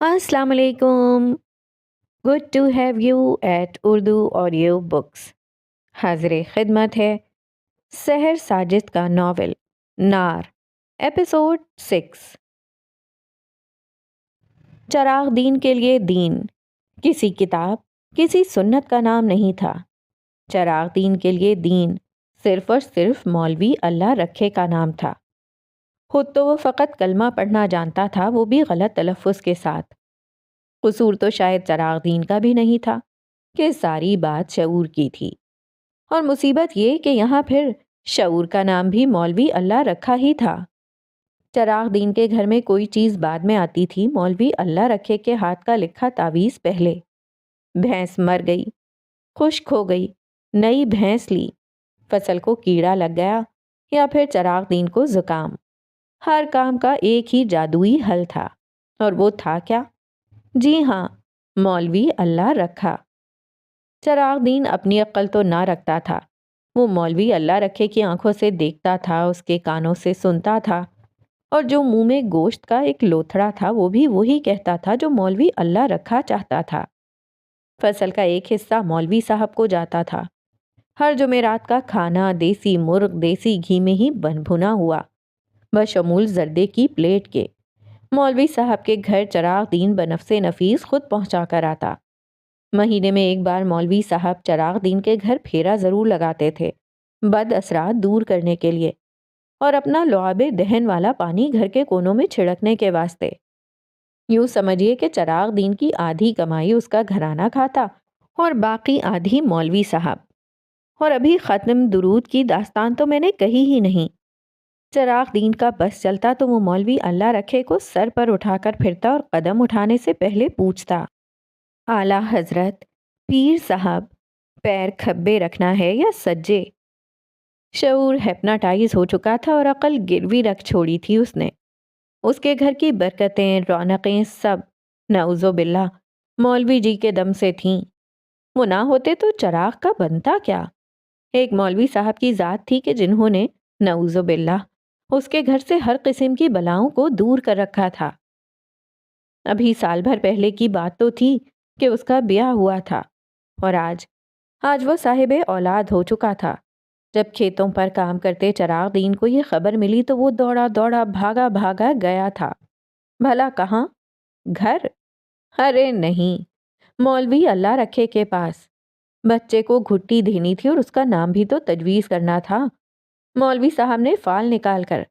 السلام علیکم. Good to have you at Urdu audio books. حاضر خدمت ہے سحر ساجد کا ناول نار، ایپیسوڈ 6. چراغ دین کے لیے دین کسی کتاب، کسی سنت کا نام نہیں تھا. چراغ دین کے لیے دین صرف اور صرف مولوی اللہ رکھے کا نام تھا. خود تو وہ فقط کلمہ پڑھنا جانتا تھا، وہ بھی غلط تلفظ کے ساتھ. قصور تو شاید چراغ دین کا بھی نہیں تھا کہ ساری بات شعور کی تھی، اور مصیبت یہ کہ یہاں پھر شعور کا نام بھی مولوی اللہ رکھا ہی تھا. چراغ دین کے گھر میں کوئی چیز بعد میں آتی تھی، مولوی اللہ رکھے کے ہاتھ کا لکھا تعویذ پہلے. بھینس مر گئی، خشک ہو گئی، نئی بھینس لی، فصل کو کیڑا لگ گیا یا پھر چراغ دین کو زکام، ہر کام کا ایک ہی جادوئی حل تھا. اور وہ تھا کیا؟ جی ہاں، مولوی اللہ رکھا. چراغ دین اپنی عقل تو نہ رکھتا تھا، وہ مولوی اللہ رکھے کی آنکھوں سے دیکھتا تھا، اس کے کانوں سے سنتا تھا، اور جو منہ میں گوشت کا ایک لوتھڑا تھا وہ بھی وہی کہتا تھا جو مولوی اللہ رکھا چاہتا تھا. فصل کا ایک حصہ مولوی صاحب کو جاتا تھا. ہر جمعرات کا کھانا دیسی مرغ دیسی گھی میں ہی بن بھنا ہوا، بشمول زردے کی پلیٹ کے. مولوی صاحب کے گھر چراغ دین بنفس نفیس خود پہنچا کر آتا. مہینے میں ایک بار مولوی صاحب چراغ دین کے گھر پھیرا ضرور لگاتے تھے، بد اثرات دور کرنے کے لیے، اور اپنا لعاب دہن والا پانی گھر کے کونوں میں چھڑکنے کے واسطے. یوں سمجھیے کہ چراغ دین کی آدھی کمائی اس کا گھرانہ کھاتا اور باقی آدھی مولوی صاحب. اور ابھی ختم درود کی داستان تو میں نے کہی ہی نہیں. چراغ دین کا بس چلتا تو وہ مولوی اللہ رکھے کو سر پر اٹھا کر پھرتا اور قدم اٹھانے سے پہلے پوچھتا، اعلیٰ حضرت، پیر صاحب، پیر کھبے رکھنا ہے یا سجے؟ شعور ہیپناٹائز ہو چکا تھا اور عقل گروی رکھ چھوڑی تھی اس نے. اس کے گھر کی برکتیں رونقیں سب نعوذ باللہ مولوی جی کے دم سے تھیں. وہ نہ ہوتے تو چراغ کا بنتا کیا؟ ایک مولوی صاحب کی ذات تھی کہ جنہوں نے نعوذ باللہ اس کے گھر سے ہر قسم کی بلاؤں کو دور کر رکھا تھا. ابھی سال بھر پہلے کی بات تو تھی کہ اس کا بیاہ ہوا تھا، اور آج وہ صاحب اولاد ہو چکا تھا. جب کھیتوں پر کام کرتے چراغ دین کو یہ خبر ملی تو وہ دوڑا دوڑا بھاگا بھاگا گیا تھا. بھلا کہاں؟ گھر؟ ارے نہیں، مولوی اللہ رکھے کے پاس. بچے کو گھٹی دینی تھی اور اس کا نام بھی تو تجویز کرنا تھا. مولوی صاحب نے فال نکال کر،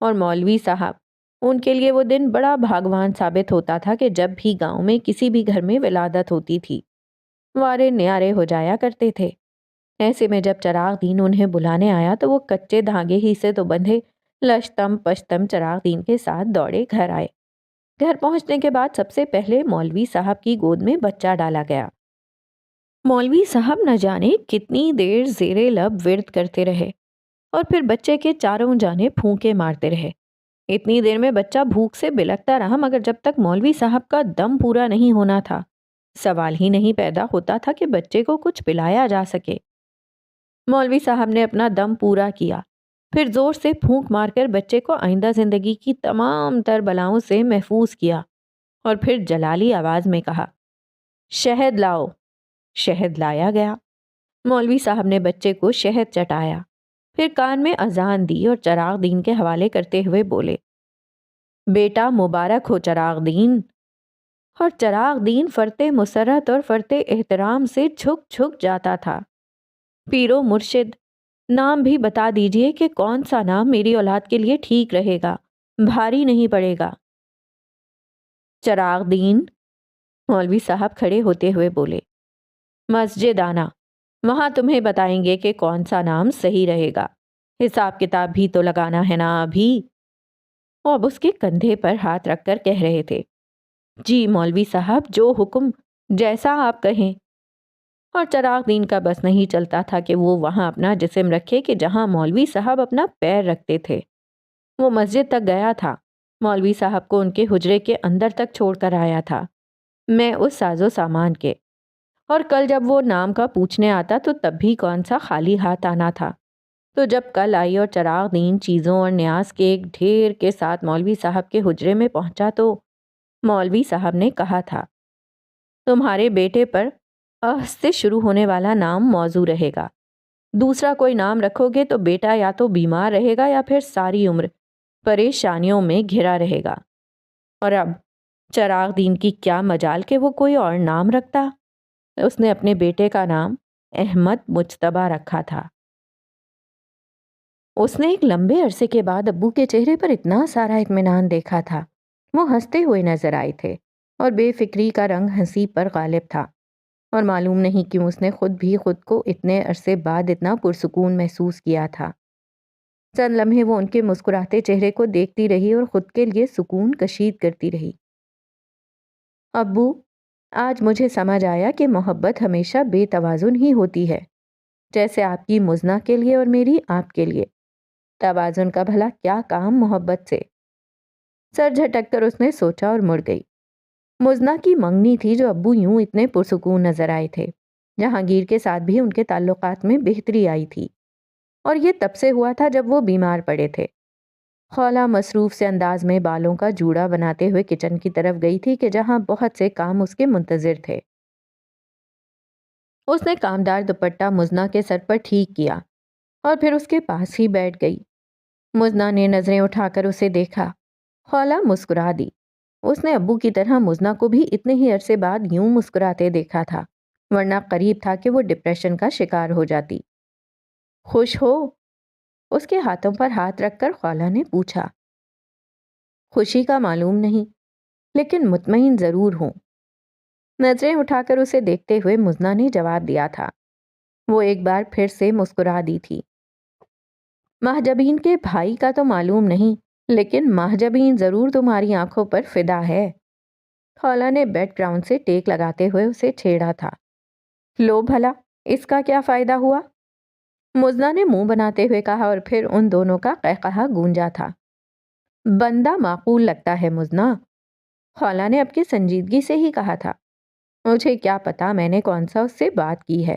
اور مولوی صاحب، ان کے لیے وہ دن بڑا بھاگوان ثابت ہوتا تھا کہ جب بھی گاؤں میں کسی بھی گھر میں ولادت ہوتی تھی وارے نیارے ہو جایا کرتے تھے. ایسے میں جب چراغ دین انہیں بلانے آیا تو وہ کچے دھاگے ہی سے تو بندھے لشتم پشتم چراغ دین کے ساتھ دوڑے گھر آئے. گھر پہنچنے کے بعد سب سے پہلے مولوی صاحب کی گود میں بچہ ڈالا گیا. مولوی صاحب نہ جانے کتنی دیر زیر لب ورد کرتے رہے اور پھر بچے کے چاروں جانب پھونکے مارتے رہے. اتنی دیر میں بچہ بھوک سے بلکتا رہا، مگر جب تک مولوی صاحب کا دم پورا نہیں ہونا تھا سوال ہی نہیں پیدا ہوتا تھا کہ بچے کو کچھ پلایا جا سکے. مولوی صاحب نے اپنا دم پورا کیا، پھر زور سے پھونک مار کر بچے کو آئندہ زندگی کی تمام تر بلاؤں سے محفوظ کیا، اور پھر جلالی آواز میں کہا، شہد لاؤ. شہد لایا گیا. مولوی صاحب نے بچے کو شہد چٹایا، پھر کان میں اذان دی اور چراغ دین کے حوالے کرتے ہوئے بولے، بیٹا مبارک ہو چراغ دین. اور چراغ دین فرتے مسرت اور فرتے احترام سے جھک جھک جاتا تھا. پیرو مرشد، نام بھی بتا دیجئے کہ کون سا نام میری اولاد کے لیے ٹھیک رہے گا، بھاری نہیں پڑے گا. چراغ دین، مولوی صاحب کھڑے ہوتے ہوئے بولے، مسجد آنا، وہاں تمہیں بتائیں گے کہ کون سا نام صحیح رہے گا. حساب کتاب بھی تو لگانا ہے نا ابھی. وہ اب اس کے کندھے پر ہاتھ رکھ کر کہہ رہے تھے، جی مولوی صاحب، جو حکم، جیسا آپ کہیں. اور چراغ دین کا بس نہیں چلتا تھا کہ وہ وہاں اپنا جسم رکھے کہ جہاں مولوی صاحب اپنا پیر رکھتے تھے. وہ مسجد تک گیا تھا، مولوی صاحب کو ان کے حجرے کے اندر تک چھوڑ کر آیا تھا، میں اس ساز و سامان کے. اور کل جب وہ نام کا پوچھنے آتا تو تب بھی کون سا خالی ہاتھ آنا تھا. تو جب کل آئی اور چراغ دین چیزوں اور نیاز کے ایک ڈھیر کے ساتھ مولوی صاحب کے حجرے میں پہنچا تو مولوی صاحب نے کہا تھا، تمہارے بیٹے پر سے شروع ہونے والا نام موضوع رہے گا۔ دوسرا کوئی نام رکھو گے تو بیٹا یا تو بیمار رہے گا یا پھر ساری عمر پریشانیوں میں گھرا رہے گا۔ اور اب چراغ دین کی کیا مجال کہ وہ کوئی اور نام رکھتا۔ اس نے اپنے بیٹے کا نام احمد مجتبیٰ رکھا تھا۔ اس نے ایک لمبے عرصے کے بعد ابو کے چہرے پر اتنا سارا اطمینان دیکھا تھا۔ وہ ہنستے ہوئے نظر آئے تھے اور بے فکری کا رنگ ہنسی پر غالب تھا، اور معلوم نہیں کیوں اس نے خود بھی خود کو اتنے عرصے بعد اتنا پرسکون محسوس کیا تھا۔ چند لمحے وہ ان کے مسکراتے چہرے کو دیکھتی رہی اور خود کے لیے سکون کشید کرتی رہی۔ ابو، آج مجھے سمجھ آیا کہ محبت ہمیشہ بے توازن ہی ہوتی ہے، جیسے آپ کی مزنہ کے لیے اور میری آپ کے لیے۔ توازن کا بھلا کیا کام محبت سے؟ سر جھٹک کر اس نے سوچا اور مڑ گئی۔ مزنہ کی منگنی تھی جو ابو یوں اتنے پرسکون نظر آئے تھے۔ جہانگیر کے ساتھ بھی ان کے تعلقات میں بہتری آئی تھی، اور یہ تب سے ہوا تھا جب وہ بیمار پڑے تھے۔ خولہ مصروف سے انداز میں بالوں کا جوڑا بناتے ہوئے کچن کی طرف گئی تھی کہ جہاں بہت سے کام اس کے منتظر تھے۔ اس نے کامدار دوپٹہ مزنہ کے سر پر ٹھیک کیا اور پھر اس کے پاس ہی بیٹھ گئی۔ مزنہ نے نظریں اٹھا کر اسے دیکھا۔ خولہ مسکرا دی۔ اس نے ابو کی طرح مزنہ کو بھی اتنے ہی عرصے بعد یوں مسکراتے دیکھا تھا، ورنہ قریب تھا کہ وہ ڈپریشن کا شکار ہو جاتی۔ خوش ہو؟ اس کے ہاتھوں پر ہاتھ رکھ کر خولہ نے پوچھا۔ خوشی کا معلوم نہیں، لیکن مطمئن ضرور ہوں۔ نظریں اٹھا کر اسے دیکھتے ہوئے مزنہ نے جواب دیا تھا۔ وہ ایک بار پھر سے مسکرا دی تھی۔ مہجبین کے بھائی کا تو معلوم نہیں، لیکن مہجبین ضرور تمہاری آنکھوں پر فدا ہے۔ خولہ نے بیک گراؤنڈ سے ٹیک لگاتے ہوئے اسے چھیڑا تھا۔ لو بھلا، اس کا کیا فائدہ ہوا؟ مزنہ نے منہ بناتے ہوئے کہا، اور پھر ان دونوں کا قہقہا گونجا تھا۔ بندہ معقول لگتا ہے مزنہ، خولہ نے اب کی سنجیدگی سے ہی کہا تھا۔ مجھے کیا پتا میں نے کون سا اس سے بات کی ہے۔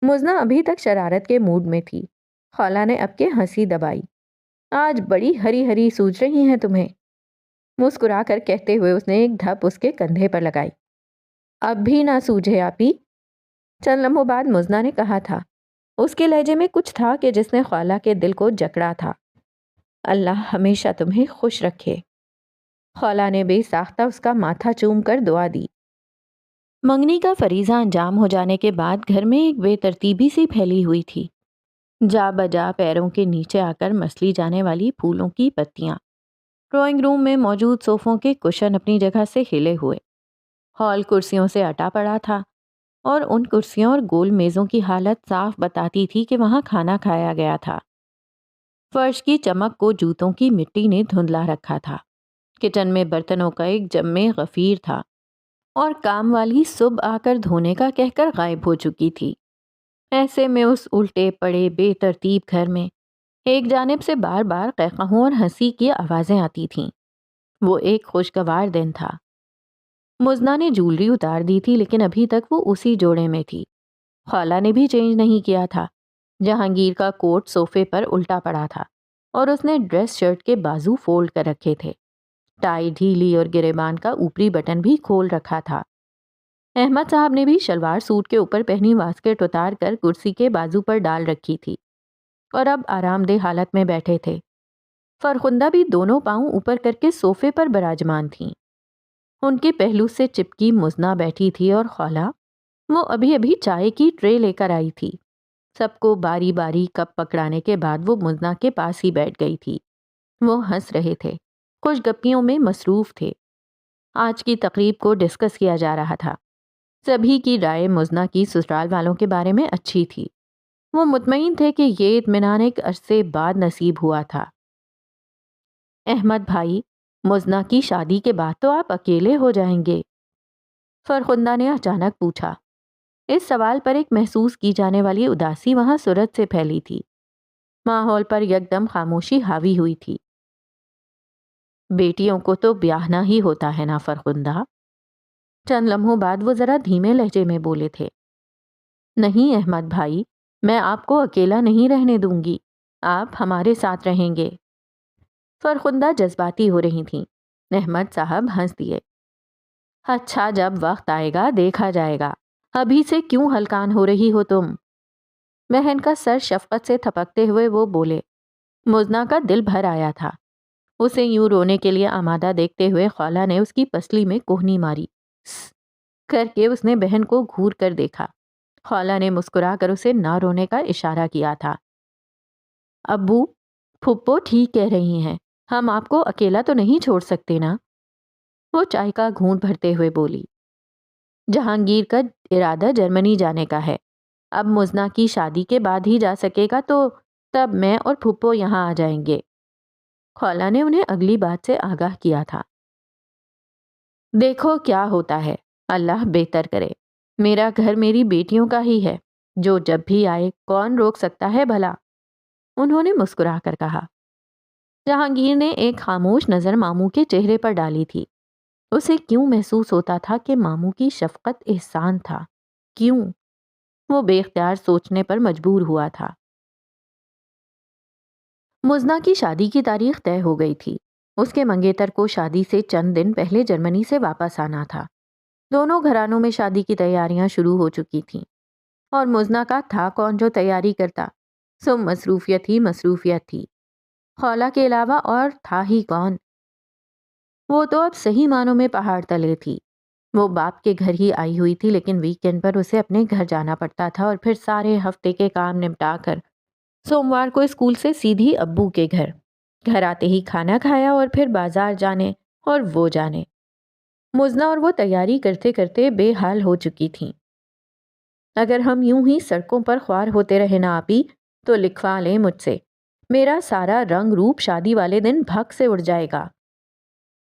مزنہ ابھی تک شرارت کے موڈ میں تھی۔ خولہ نے اب کے ہنسی دبائی۔ آج بڑی ہری ہری سوچ رہی ہیں تمہیں، مسکرا کر کہتے ہوئے اس نے ایک دھپ اس کے کندھے پر لگائی۔ اب بھی نہ سوجھے آپی؟ چند لمحوں بعد مزنہ نے کہا تھا۔ اس کے لہجے میں کچھ تھا کہ جس نے خولہ کے دل کو جکڑا تھا۔ اللہ ہمیشہ تمہیں خوش رکھے۔ خولہ نے بے ساختہ اس کا ماتھا چوم کر دعا دی۔ منگنی کا فریضہ انجام ہو جانے کے بعد گھر میں ایک بے ترتیبی سی پھیلی ہوئی تھی۔ جا بجا پیروں کے نیچے آ کر مسلی جانے والی پھولوں کی پتیاں۔ ڈرائنگ روم میں موجود صوفوں کے کشن اپنی جگہ سے ہلے ہوئے۔ ہال کرسیوں سے اٹا پڑا تھا، اور ان کرسیوں اور گول میزوں کی حالت صاف بتاتی تھی کہ وہاں کھانا کھایا گیا تھا۔ فرش کی چمک کو جوتوں کی مٹی نے دھندلا رکھا تھا۔ کچن میں برتنوں کا ایک جمع غفیر تھا، اور کام والی صبح آ کر دھونے کا کہہ کر غائب ہو چکی تھی۔ ایسے میں اس الٹے پڑے بے ترتیب گھر میں ایک جانب سے بار بار قہقہوں اور ہنسی کی آوازیں آتی تھیں۔ وہ ایک خوشگوار دن تھا۔ مزنہ نے جولری اتار دی تھی، لیکن ابھی تک وہ اسی جوڑے میں تھی۔ خولہ نے بھی چینج نہیں کیا تھا۔ جہانگیر کا کوٹ صوفے پر الٹا پڑا تھا، اور اس نے ڈریس شرٹ کے بازو فولڈ کر رکھے تھے۔ ٹائی ڈھیلی اور گریبان کا اوپری بٹن بھی کھول رکھا تھا۔ احمد صاحب نے بھی شلوار سوٹ کے اوپر پہنی واسکٹ اتار کر کرسی کے بازو پر ڈال رکھی تھی، اور اب آرام دہ حالت میں بیٹھے تھے۔ فرخندہ بھی دونوں پاؤں اوپر کر کے صوفے پر براجمان تھیں۔ ان کے پہلو سے چپکی مزنہ بیٹھی تھی، اور خولہ، وہ ابھی ابھی چائے کی ٹرے لے کر آئی تھی۔ سب کو باری باری کپ پکڑانے کے بعد وہ مزنہ کے پاس ہی بیٹھ گئی تھی۔ وہ ہنس رہے تھے، خوش گپیوں میں مصروف تھے۔ آج کی تقریب کو ڈسکس کیا جا رہا تھا۔ سبھی کی رائے مزنہ کی سسرال والوں کے بارے میں اچھی تھی۔ وہ مطمئن تھے کہ یہ اطمینان ایک عرصے بعد نصیب ہوا تھا۔ احمد بھائی، مزنہ کی شادی کے بعد تو آپ اکیلے ہو جائیں گے؟ فرخندہ نے اچانک پوچھا۔ اس سوال پر ایک محسوس کی جانے والی اداسی وہاں سرعت سے پھیلی تھی۔ ماحول پر یکدم خاموشی حاوی ہوئی تھی۔ بیٹیوں کو تو بیاہنا ہی ہوتا ہے نا فرخندہ؟ چند لمحوں بعد وہ ذرا دھیمے لہجے میں بولے تھے۔ نہیں احمد بھائی، میں آپ کو اکیلا نہیں رہنے دوں گی، آپ ہمارے ساتھ رہیں گے۔ فرخندہ جذباتی ہو رہی تھیں۔ احمد صاحب ہنس دیے۔ اچھا جب وقت آئے گا دیکھا جائے گا، ابھی سے کیوں ہلکان ہو رہی ہو تم؟ بہن کا سر شفقت سے تھپکتے ہوئے وہ بولے۔ مزنا کا دل بھر آیا تھا۔ اسے یوں رونے کے لیے آمادہ دیکھتے ہوئے خالہ نے اس کی پسلی میں کوہنی ماری۔ "سس" کر کے اس نے بہن کو گھور کر دیکھا۔ خالہ نے مسکرا کر اسے نہ رونے کا اشارہ کیا تھا۔ ابو، پھپھو ٹھیک کہہ رہی ہیں، ہم آپ کو اکیلا تو نہیں چھوڑ سکتے نا؟ وہ چائے کا گھونٹ بھرتے ہوئے بولی۔ جہانگیر کا ارادہ جرمنی جانے کا ہے، اب مزنا کی شادی کے بعد ہی جا سکے گا، تو تب میں اور پھپھو یہاں آ جائیں گے۔ خالہ نے انہیں اگلی بات سے آگاہ کیا تھا۔ دیکھو کیا ہوتا ہے، اللہ بہتر کرے، میرا گھر میری بیٹیوں کا ہی ہے، جو جب بھی آئے کون روک سکتا ہے بھلا؟ انہوں نے مسکرا کر کہا۔ جہانگیر نے ایک خاموش نظر ماموں کے چہرے پر ڈالی تھی۔ اسے کیوں محسوس ہوتا تھا کہ ماموں کی شفقت احسان تھا؟ کیوں؟ وہ بے اختیار سوچنے پر مجبور ہوا تھا۔ مزنا کی شادی کی تاریخ طے ہو گئی تھی۔ اس کے منگیتر کو شادی سے چند دن پہلے جرمنی سے واپس آنا تھا۔ دونوں گھرانوں میں شادی کی تیاریاں شروع ہو چکی تھیں، اور مزنا کا تھا کون جو تیاری کرتا؟ سب مصروفیت ہی مصروفیت تھی۔ خالہ کے علاوہ اور تھا ہی کون؟ وہ تو اب صحیح معنوں میں پہاڑ تلے تھی۔ وہ باپ کے گھر ہی آئی ہوئی تھی، لیکن ویکینڈ پر اسے اپنے گھر جانا پڑتا تھا، اور پھر سارے ہفتے کے کام نمٹا کر سوموار کو اسکول سے سیدھی ابو کے گھر۔ گھر آتے ہی کھانا کھایا اور پھر بازار جانے اور وہ جانے۔ مزنا اور وہ تیاری کرتے کرتے بے حال ہو چکی تھیں۔ اگر ہم یوں ہی سڑکوں پر خوار ہوتے رہے نا آپی، تو لکھوا لیں مجھ سے، میرا سارا رنگ روپ شادی والے دن بھگ سے اڑ جائے گا۔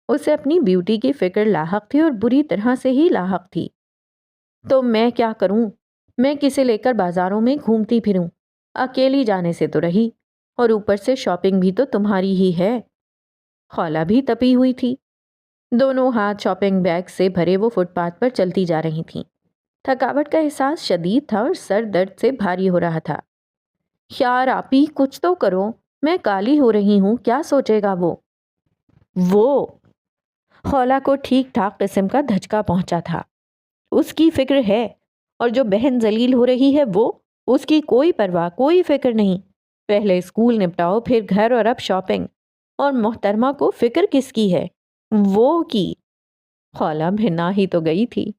اسے اپنی بیوٹی کی فکر لاحق تھی، اور بری طرح سے ہی لاحق تھی۔ تو میں کیا کروں؟ میں کسے لے کر بازاروں میں گھومتی پھروں؟ اکیلی جانے سے تو رہی، اور اوپر سے شاپنگ بھی تو تمہاری ہی ہے۔ خالہ بھی تپی ہوئی تھی۔ دونوں ہاتھ شاپنگ بیگ سے بھرے وہ فٹ پاتھ پر چلتی جا رہی تھیں۔ تھکاوٹ کا احساس شدید تھا، اور سر درد سے بھاری ہو رہا تھا۔ یار آپی کچھ تو کرو، میں کالی ہو رہی ہوں، کیا سوچے گا وہ خالہ کو ٹھیک ٹھاک قسم کا دھچکا پہنچا تھا۔ اس کی فکر ہے، اور جو بہن ذلیل ہو رہی ہے وہ، اس کی کوئی پرواہ، کوئی فکر نہیں۔ پہلے اسکول نپٹاؤ، پھر گھر، اور اب شاپنگ۔ اور محترمہ کو فکر کس کی ہے؟ وہ کی۔ خالہ بھنا ہی تو گئی تھی۔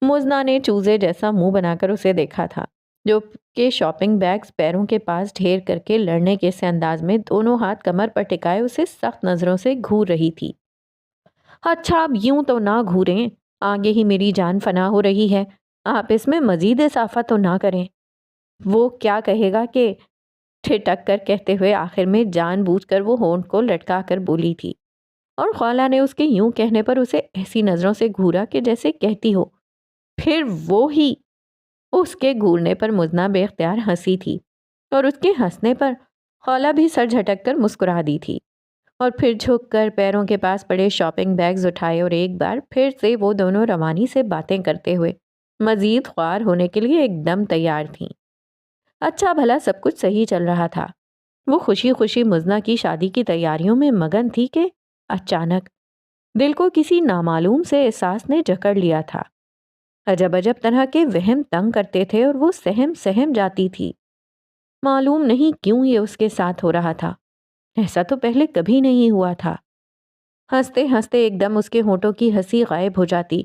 مزنا نے چوزے جیسا منہ بنا کر اسے دیکھا تھا، جو کہ شاپنگ بیگز پیروں کے پاس ڈھیر کر کے لڑنے کے سے انداز میں دونوں ہاتھ کمر پر ٹکائے اسے سخت نظروں سے گھور رہی تھی۔ اچھا اب یوں تو نہ گھوریں، آگے ہی میری جان فنا ہو رہی ہے، آپ اس میں مزید اضافہ تو نہ کریں۔ وہ کیا کہے گا کہ ٹھٹک کر کہتے ہوئے آخر میں جان بوجھ کر وہ ہونٹ کو لٹکا کر بولی تھی، اور خالہ نے اس کے یوں کہنے پر اسے ایسی نظروں سے گھورا کہ جیسے کہتی ہو پھر وہ ہی۔ اس کے گھورنے پر مزنا بے اختیار ہنسی تھی، اور اس کے ہنسنے پر خالہ بھی سر جھٹک کر مسکرا دی تھی، اور پھر جھک کر پیروں کے پاس پڑے شاپنگ بیگز اٹھائے، اور ایک بار پھر سے وہ دونوں روانی سے باتیں کرتے ہوئے مزید خوار ہونے کے لیے ایک دم تیار تھیں۔ اچھا بھلا سب کچھ صحیح چل رہا تھا۔ وہ خوشی خوشی مزنا کی شادی کی تیاریوں میں مگن تھی کہ اچانک دل کو کسی نامعلوم سے احساس نے جکڑ لیا تھا۔ عجب عجب طرح کے وہم تنگ کرتے تھے، اور وہ سہم سہم جاتی تھی۔ معلوم نہیں کیوں یہ اس کے ساتھ ہو رہا تھا، ایسا تو پہلے کبھی نہیں ہوا تھا۔ ہنستے ہنستے ایک دم اس کے ہونٹوں کی ہنسی غائب ہو جاتی،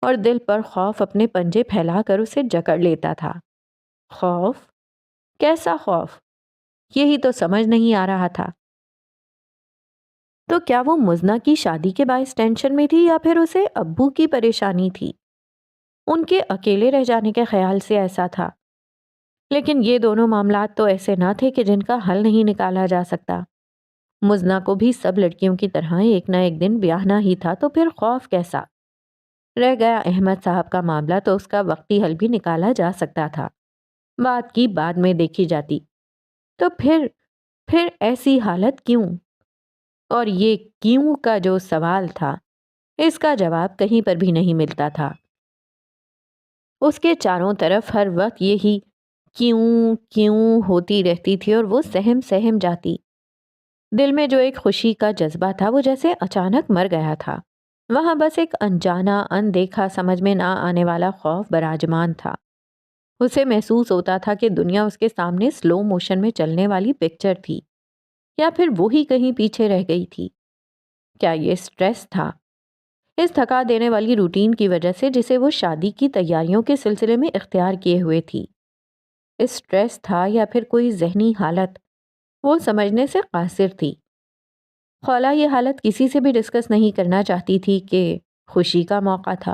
اور دل پر خوف اپنے پنجے پھیلا کر اسے جکڑ لیتا تھا۔ خوف؟ کیسا خوف؟ یہی تو سمجھ نہیں آ رہا تھا۔ تو کیا وہ مزنا کی شادی کے باعث ٹینشن میں تھی، یا پھر اسے ابو کی پریشانی تھی؟ ان کے اکیلے رہ جانے کے خیال سے ایسا تھا، لیکن یہ دونوں معاملات تو ایسے نہ تھے کہ جن کا حل نہیں نکالا جا سکتا۔ مزنا کو بھی سب لڑکیوں کی طرح ایک نہ ایک دن بیاہنا ہی تھا، تو پھر خوف کیسا؟ رہ گیا احمد صاحب کا معاملہ، تو اس کا وقتی حل بھی نکالا جا سکتا تھا، بات کی بعد میں دیکھی جاتی۔ تو پھر ایسی حالت کیوں؟ اور یہ کیوں کا جو سوال تھا، اس کا جواب کہیں پر بھی نہیں ملتا تھا۔ اس کے چاروں طرف ہر وقت یہی کیوں کیوں ہوتی رہتی تھی، اور وہ سہم سہم جاتی۔ دل میں جو ایک خوشی کا جذبہ تھا وہ جیسے اچانک مر گیا تھا۔ وہاں بس ایک انجانا، اندیکھا، سمجھ میں نہ آنے والا خوف براجمان تھا۔ اسے محسوس ہوتا تھا کہ دنیا اس کے سامنے سلو موشن میں چلنے والی پکچر تھی، یا پھر وہی کہیں پیچھے رہ گئی تھی۔ کیا یہ سٹریس تھا؟ اس تھکا دینے والی روٹین کی وجہ سے جسے وہ شادی کی تیاریوں کے سلسلے میں اختیار کیے ہوئے تھی۔ اس سٹریس تھا یا پھر کوئی ذہنی حالت، وہ سمجھنے سے قاصر تھی۔ خولہ یہ حالت کسی سے بھی ڈسکس نہیں کرنا چاہتی تھی کہ خوشی کا موقع تھا،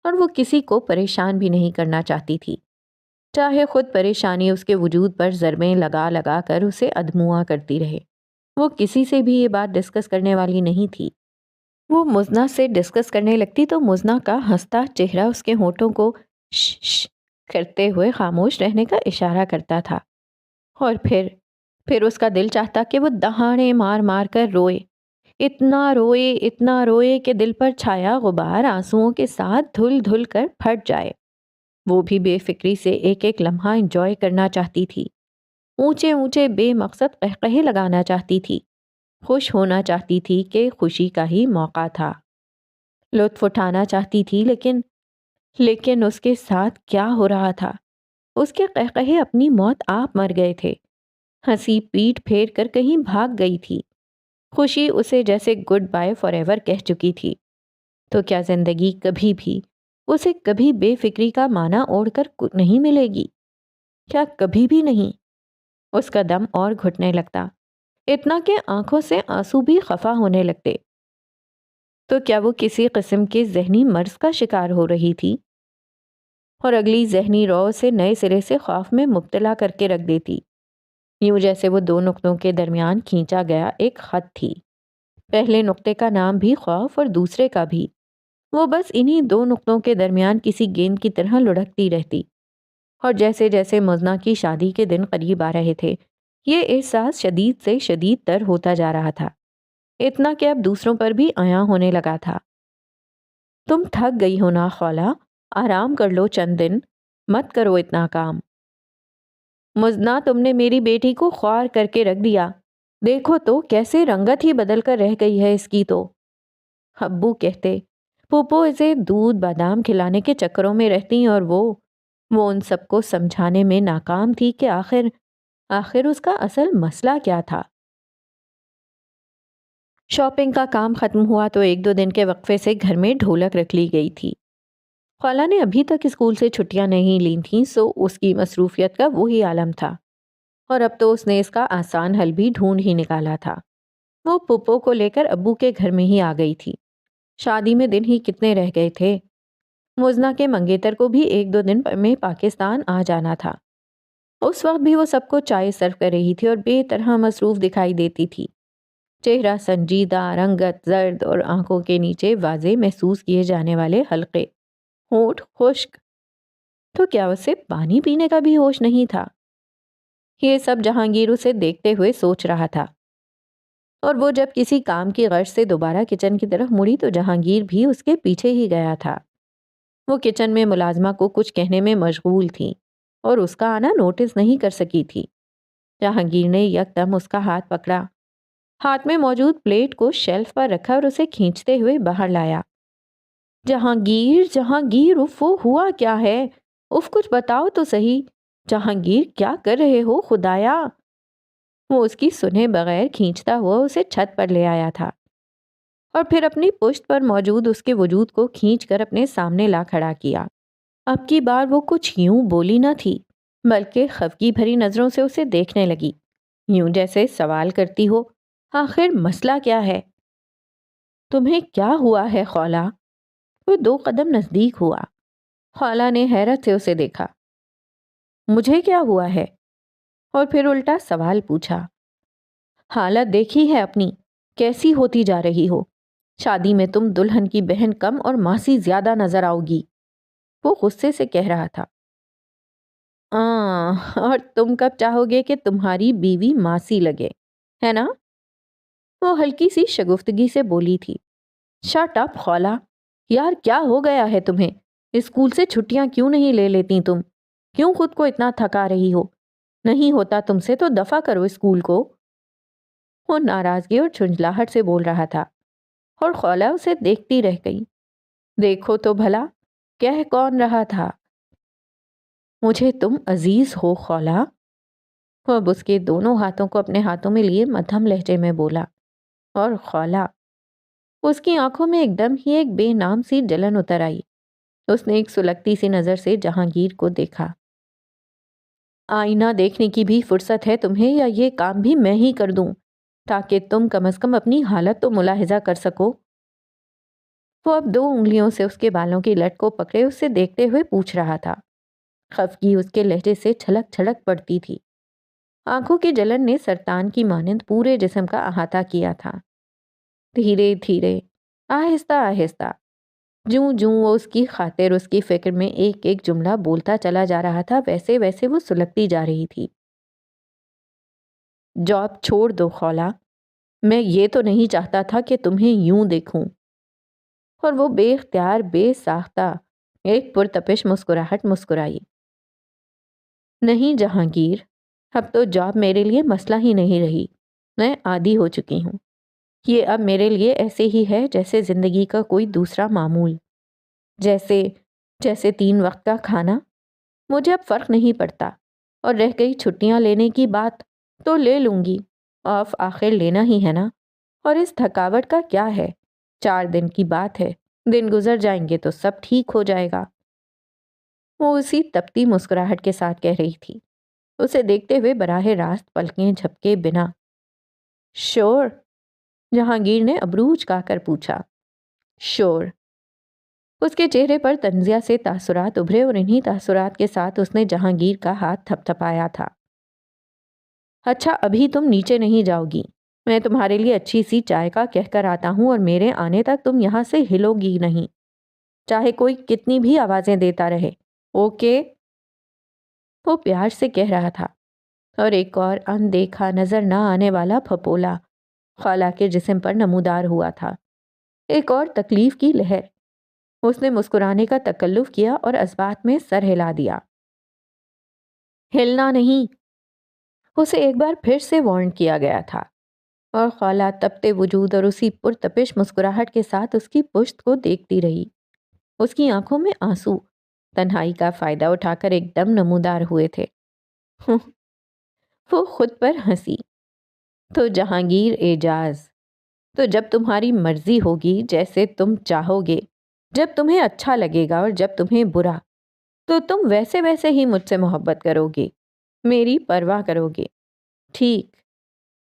اور وہ کسی کو پریشان بھی نہیں کرنا چاہتی تھی، چاہے خود پریشانی اس کے وجود پر ضربیں لگا لگا کر اسے ادموا کرتی رہے۔ وہ کسی سے بھی یہ بات ڈسکس کرنے والی نہیں تھی۔ وہ مزنہ سے ڈسکس کرنے لگتی تو مزنہ کا ہنستا چہرہ اس کے ہونٹوں کو ش ش کرتے ہوئے خاموش رہنے کا اشارہ کرتا تھا، اور پھر اس کا دل چاہتا کہ وہ دہاڑے مار مار کر روئے، اتنا روئے کہ دل پر چھایا غبار آنسوؤں کے ساتھ دھل دھل کر پھٹ جائے۔ وہ بھی بے فکری سے ایک ایک لمحہ انجوائے کرنا چاہتی تھی، اونچے اونچے بے مقصد قہقہے لگانا چاہتی تھی، خوش ہونا چاہتی تھی کہ خوشی کا ہی موقع تھا، لطف اٹھانا چاہتی تھی، لیکن اس کے ساتھ کیا ہو رہا تھا؟ اس کے قہقہے اپنی موت آپ مر گئے تھے، ہنسی پیٹ پھیر کر کہیں بھاگ گئی تھی، خوشی اسے جیسے گڈ بائے فار ایور کہہ چکی تھی۔ تو کیا زندگی کبھی بھی اسے کبھی بے فکری کا معنی اوڑھ کر نہیں ملے گی؟ کیا کبھی بھی نہیں؟ اس کا دم اور گھٹنے لگتا، اتنا کہ آنکھوں سے آنسو بھی خفا ہونے لگتے۔ تو کیا وہ کسی قسم کے ذہنی مرض کا شکار ہو رہی تھی، اور اگلی ذہنی رو سے نئے سرے سے خوف میں مبتلا کر کے رکھ دیتی، یوں جیسے وہ دو نقطوں کے درمیان کھینچا گیا ایک خط تھی۔ پہلے نقطے کا نام بھی خوف اور دوسرے کا بھی، وہ بس انہی دو نقطوں کے درمیان کسی گیند کی طرح لڑکتی رہتی، اور جیسے جیسے مزنہ کی شادی کے دن قریب آ رہے تھے، یہ احساس شدید سے شدید تر ہوتا جا رہا تھا، اتنا کہ اب دوسروں پر بھی عیاں ہونے لگا تھا۔ تم تھک گئی ہو نا خولہ، آرام کر لو چند دن، مت کرو اتنا کام۔ مزنہ، تم نے میری بیٹی کو خوار کر کے رکھ دیا، دیکھو تو کیسے رنگت ہی بدل کر رہ گئی ہے اس کی تو۔ ابو کہتے پھوپھو اسے دودھ بادام کھلانے کے چکروں میں رہتی، اور وہ ان سب کو سمجھانے میں ناکام تھی کہ آخر اس کا اصل مسئلہ کیا تھا۔ شاپنگ کا کام ختم ہوا تو ایک دو دن کے وقفے سے گھر میں ڈھولک رکھ لی گئی تھی۔ خالہ نے ابھی تک اسکول سے چھٹیاں نہیں لی تھیں، سو اس کی مصروفیت کا وہی عالم تھا، اور اب تو اس نے اس کا آسان حل بھی ڈھونڈ ہی نکالا تھا۔ وہ پھوپھو کو لے کر ابو کے گھر میں ہی آ گئی تھی۔ شادی میں دن ہی کتنے رہ گئے تھے، مزنہ کے منگیتر کو بھی ایک دو دن میں پاکستان آ جانا تھا۔ اس وقت بھی وہ سب کو چائے سرو کر رہی تھی اور بے طرح مصروف دکھائی دیتی تھی، چہرہ سنجیدہ، رنگت زرد، اور آنکھوں کے نیچے واضح محسوس کیے جانے والے حلقے، ہونٹ خشک۔ تو کیا اسے پانی پینے کا بھی ہوش نہیں تھا؟ یہ سب جہانگیر اسے دیکھتے ہوئے سوچ رہا تھا، اور وہ جب کسی کام کی غرض سے دوبارہ کچن کی طرف مڑی تو جہانگیر بھی اس کے پیچھے ہی گیا تھا۔ وہ کچن میں ملازمہ کو کچھ کہنے میں مشغول تھی، اور اس کا آنا نوٹس نہیں کر سکی تھی۔ جہانگیر نے یکدم اس کا ہاتھ پکڑا، ہاتھ میں موجود پلیٹ کو شیلف پر رکھا اور اسے کھینچتے ہوئے باہر لایا۔ جہانگیر، اف، وہ ہوا کیا ہے؟ اف، کچھ بتاؤ تو صحیح۔ جہانگیر، کیا کر رہے ہو خدایا؟ وہ اس کی سنے بغیر کھینچتا ہوا اسے چھت پر لے آیا تھا، اور پھر اپنی پشت پر موجود اس کے وجود کو کھینچ کر اپنے سامنے لا کھڑا کیا۔ اب کی بار وہ کچھ یوں بولی نہ تھی، بلکہ خفگی بھری نظروں سے اسے دیکھنے لگی، یوں جیسے سوال کرتی ہو، آخر مسئلہ کیا ہے؟ تمہیں کیا ہوا ہے خولہ؟ وہ دو قدم نزدیک ہوا۔ خولہ نے حیرت سے اسے دیکھا۔ مجھے کیا ہوا ہے؟ اور پھر الٹا سوال پوچھا۔ حالت دیکھی ہے اپنی، کیسی ہوتی جا رہی ہو؟ شادی میں تم دلہن کی بہن کم اور ماسی زیادہ نظر آؤ گی، وہ غصے سے کہہ رہا تھا۔ اور تم کب چاہو گے کہ تمہاری بیوی ماسی لگے، ہے نا؟ وہ ہلکی سی شگفتگی سے بولی تھی۔ شٹ اپ خولہ، یار کیا ہو گیا ہے تمہیں؟ اسکول سے چھٹیاں کیوں نہیں لے لیتی تم؟ کیوں خود کو اتنا تھکا رہی ہو؟ نہیں ہوتا تم سے تو دفع کرو اسکول کو۔ وہ ناراضگی اور جھنجھلاہٹ سے بول رہا تھا، اور خولہ اسے دیکھتی رہ گئی۔ دیکھو تو بھلا کہہ کون رہا تھا؟ مجھے تم عزیز ہو خولہ۔ وہ اب اس کے دونوں ہاتھوں کو اپنے ہاتھوں میں لیے مدھم لہجے میں بولا، اور خولہ، اس کی آنکھوں میں ایک دم ہی ایک بے نام سی جلن اتر آئی۔ اس نے ایک سلگتی سی نظر سے جہانگیر کو دیکھا۔ آئینہ دیکھنے کی بھی فرصت ہے تمہیں، یا یہ کام بھی میں ہی کر دوں تاکہ تم کم از کم اپنی حالت تو ملاحظہ کر سکو؟ وہ اب 2 انگلیوں سے اس کے بالوں کی لٹ کو پکڑے اسے دیکھتے ہوئے پوچھ رہا تھا۔ خفگی اس کے لہجے سے چھلک چھلک پڑتی تھی۔ آنکھوں کی جلن نے سرطان کی مانند پورے جسم کا احاطہ کیا تھا۔ دھیرے دھیرے، آہستہ آہستہ، جوں جوں وہ اس کی خاطر، اس کی فکر میں ایک ایک جملہ بولتا چلا جا رہا تھا، ویسے ویسے وہ سلگتی جا رہی تھی۔ جاب چھوڑ دو خولہ، میں یہ تو نہیں چاہتا تھا کہ تمہیں یوں دیکھوں۔ اور وہ بے اختیار، بے ساختہ ایک پرتپش مسکراہٹ مسکرائی۔ نہیں جہانگیر، اب تو جاب میرے لیے مسئلہ ہی نہیں رہی، میں عادی ہو چکی ہوں۔ یہ اب میرے لیے ایسے ہی ہے جیسے زندگی کا کوئی دوسرا معمول، جیسے 3 وقت کا کھانا۔ مجھے اب فرق نہیں پڑتا، اور رہ گئی چھٹیاں لینے کی بات تو لے لوں گی، آف آخر لینا ہی ہے نا۔ اور اس تھکاوٹ کا کیا ہے، 4 دن کی بات ہے، دن گزر جائیں گے تو سب ٹھیک ہو جائے گا۔ وہ اسی تپتی مسکراہٹ کے ساتھ کہہ رہی تھی، اسے دیکھتے ہوئے براہ راست پلکیں جھپکے بنا۔ شور؟ جہانگیر نے ابروج کا کر پوچھا۔ شور؟ اس کے چہرے پر تنزیہ سے تاثرات ابھرے، اور انہی تاثرات کے ساتھ اس نے جہانگیر کا ہاتھ تھپ تھپایا تھا۔ اچھا، ابھی تم نیچے نہیں جاؤ گی، میں تمہارے لیے اچھی سی چائے کا کہہ کر آتا ہوں، اور میرے آنے تک تم یہاں سے ہلو گی نہیں، چاہے کوئی کتنی بھی آوازیں دیتا رہے، اوکے؟ وہ پیار سے کہہ رہا تھا، اور ایک اور اندیکھا نظر نہ آنے والا پھپولا خالہ کے جسم پر نمودار ہوا تھا، ایک اور تکلیف کی لہر۔ اس نے مسکرانے کا تکلف کیا اور اثبات میں سر ہلا دیا۔ ہلنا نہیں، اسے ایک بار پھر سے وارن کیا گیا تھا، اور خالہ تپتے وجود اور اسی پرتپش مسکراہٹ کے ساتھ اس کی پشت کو دیکھتی رہی۔ اس کی آنکھوں میں آنسو تنہائی کا فائدہ اٹھا کر ایک دم نمودار ہوئے تھے۔ وہ خود پر ہنسی۔ تو جہانگیر اعجاز، تو جب تمہاری مرضی ہوگی، جیسے تم چاہو گے، جب تمہیں اچھا لگے گا اور جب تمہیں برا، تو تم ویسے ویسے ہی مجھ سے محبت کرو گے، میری پرواہ کرو گے۔ ٹھیک،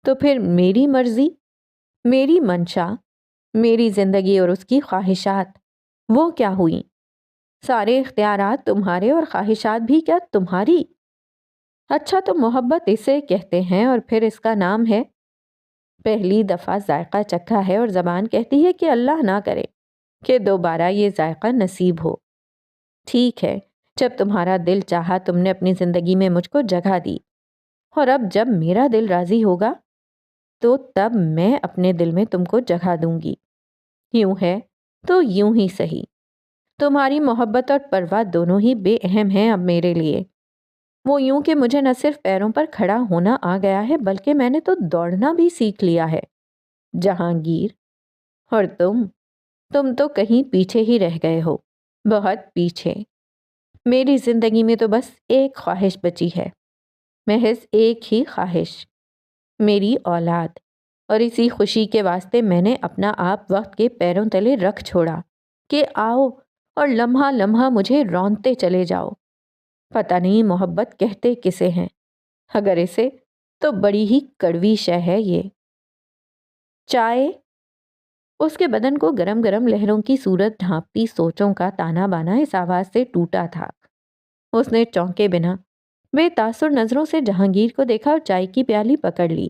تو پھر میری مرضی، میری منشا، میری زندگی اور اس کی خواہشات، وہ کیا ہوئیں؟ سارے اختیارات تمہارے اور خواہشات بھی کیا تمہاری؟ اچھا، تو محبت اسے کہتے ہیں، اور پھر اس کا نام ہے، پہلی دفعہ ذائقہ چکھا ہے اور زبان کہتی ہے کہ اللہ نہ کرے کہ دوبارہ یہ ذائقہ نصیب ہو۔ ٹھیک ہے، جب تمہارا دل چاہا تم نے اپنی زندگی میں مجھ کو جگہ دی، اور اب جب میرا دل راضی ہوگا تو تب میں اپنے دل میں تم کو جگہ دوں گی۔ یوں ہے تو یوں ہی صحیح، تمہاری محبت اور پرواہ دونوں ہی بے اہم ہیں اب میرے لیے۔ وہ یوں کہ مجھے نہ صرف پیروں پر کھڑا ہونا آ گیا ہے، بلکہ میں نے تو دوڑنا بھی سیکھ لیا ہے جہانگیر۔ اور تم تو کہیں پیچھے ہی رہ گئے ہو، بہت پیچھے۔ میری زندگی میں تو بس ایک خواہش بچی ہے، محض ایک ہی خواہش، میری اولاد۔ اور اسی خوشی کے واسطے میں نے اپنا آپ وقت کے پیروں تلے رکھ چھوڑا کہ آؤ اور لمحہ لمحہ مجھے رونتے چلے جاؤ۔ پتہ نہیں محبت کہتے کسے ہیں، اگر اسے، تو بڑی ہی کڑوی شے ہے یہ۔ چائے؟ اس کے بدن کو گرم گرم لہروں کی صورت ڈھانپتی سوچوں کا تانا بانا اس آواز سے ٹوٹا تھا۔ اس نے چونکے بنا بے تاثر نظروں سے جہانگیر کو دیکھا اور چائے کی پیالی پکڑ لی۔